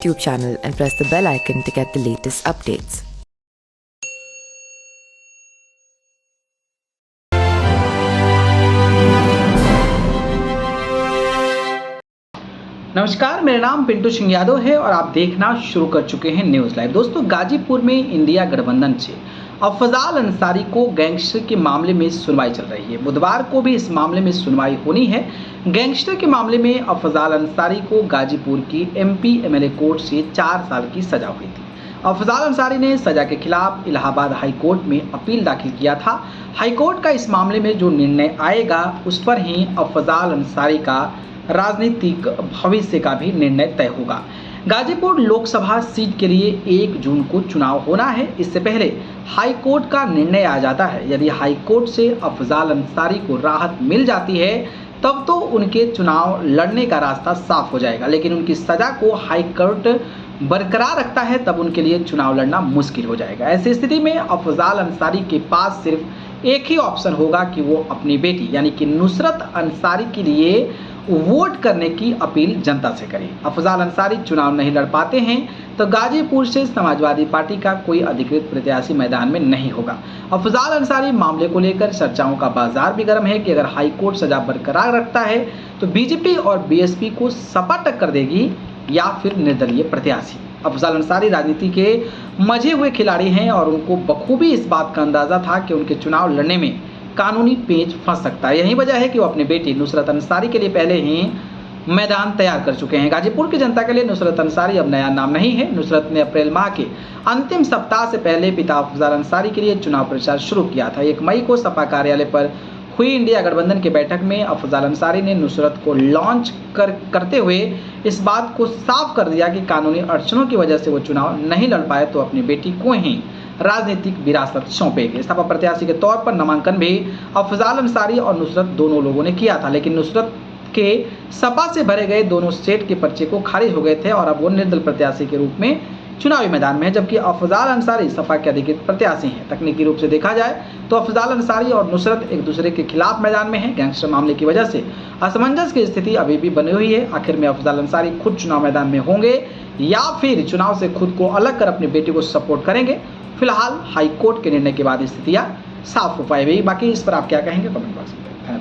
YouTube channel and press the bell icon to get the latest updates. नमस्कार, मेरा नाम पिंटू सिंह यादव है और आप देखना शुरू कर चुके हैं न्यूज़ लाइव। दोस्तों, गाजीपुर में इंडिया गठबंधन से अफजाल अंसारी को गैंगस्टर के मामले में सुनवाई चल रही है। बुधवार को भी इस मामले में सुनवाई होनी है। गैंगस्टर के मामले में अफजाल अंसारी को गाजीपुर की MP MLA कोर्ट से 4 साल की सजा हुई थी। अफजाल अंसारी ने सजा के खिलाफ इलाहाबाद हाई कोर्ट में अपील दाखिल किया था। हाई कोर्ट का इस मामले में जो निर्णय आएगा उस पर ही अफजाल अंसारी का राजनीतिक भविष्य का भी निर्णय तय होगा। गाजीपुर लोकसभा सीट के लिए 1 जून को चुनाव होना है। इससे पहले हाई कोर्ट का निर्णय आ जाता है। यदि हाई कोर्ट से अफजाल अंसारी को राहत मिल जाती है तब तो उनके चुनाव लड़ने का रास्ता साफ हो जाएगा, लेकिन उनकी सजा को हाई कोर्ट बरकरार रखता है तब उनके लिए चुनाव लड़ना मुश्किल हो जाएगा। ऐसी स्थिति में अफजाल अंसारी के पास सिर्फ एक ही ऑप्शन होगा कि वो अपनी बेटी यानी कि नुसरत अंसारी के लिए वोट करने की अपील जनता से करें। अफजाल अंसारी चुनाव नहीं लड़ पाते हैं तो गाजीपुर से समाजवादी पार्टी का कोई अधिकृत प्रत्याशी मैदान में नहीं होगा। अफजाल अंसारी मामले को लेकर चर्चाओं का बाजार भी गर्म है कि अगर हाई कोर्ट सजा बरकरार रखता है तो बीजेपी और बीएसपी को सपा टक्कर देगी या फिर निर्दलीय प्रत्याशी। अफजाल अंसारी राजनीति के मजे हुए खिलाड़ी हैं और उनको बखूबी इस बात का अंदाजा था कि उनके चुनाव लड़ने में कानूनी पेच फंस सकता है। यही वजह है कि वो अपनी बेटी नुसरत अंसारी के लिए पहले ही मैदान तैयार कर चुके हैं। गाजीपुर की जनता के लिए नुसरत अंसारी अब नया नाम नहीं है। नुसरत ने अप्रैल माह के अंतिम सप्ताह से पहले पिता अफजाल अंसारी के लिए चुनाव प्रचार शुरू किया था। 1 मई को सपा कार्यालय पर हुई इंडिया गठबंधन की बैठक में अफजाल अंसारी ने नुसरत को लॉन्च करते हुए इस बात को साफ कर दिया कि कानूनी अड़चनों की वजह से वो चुनाव नहीं लड़ पाए तो अपनी बेटी को ही राजनीतिक विरासत सौंपेंगे। सपा प्रत्याशी के तौर पर नामांकन भी अफजाल अंसारी और नुसरत दोनों लोगों ने किया था, लेकिन नुसरत के सपा से भरे गए दोनों सेट के पर्चे को खारिज हो गए थे और अब वो निर्दल प्रत्याशी के रूप में चुनावी मैदान में है, जबकि अफजाल अंसारी सपा के अधिकृत प्रत्याशी हैं। तकनीकी रूप से देखा जाए तो अफजाल अंसारी और नुसरत एक दूसरे के खिलाफ मैदान में हैं। गैंगस्टर मामले की वजह से असमंजस की स्थिति अभी भी बनी हुई है। आखिर में अफजाल अंसारी खुद चुनाव मैदान में होंगे या फिर चुनाव से खुद को अलग कर अपनी बेटी को सपोर्ट करेंगे। फिलहाल हाई कोर्ट के निर्णय के बाद स्थितियां साफ हो पाएगी। बाकी इस पर आप क्या कहेंगे कमेंट बॉक्स में।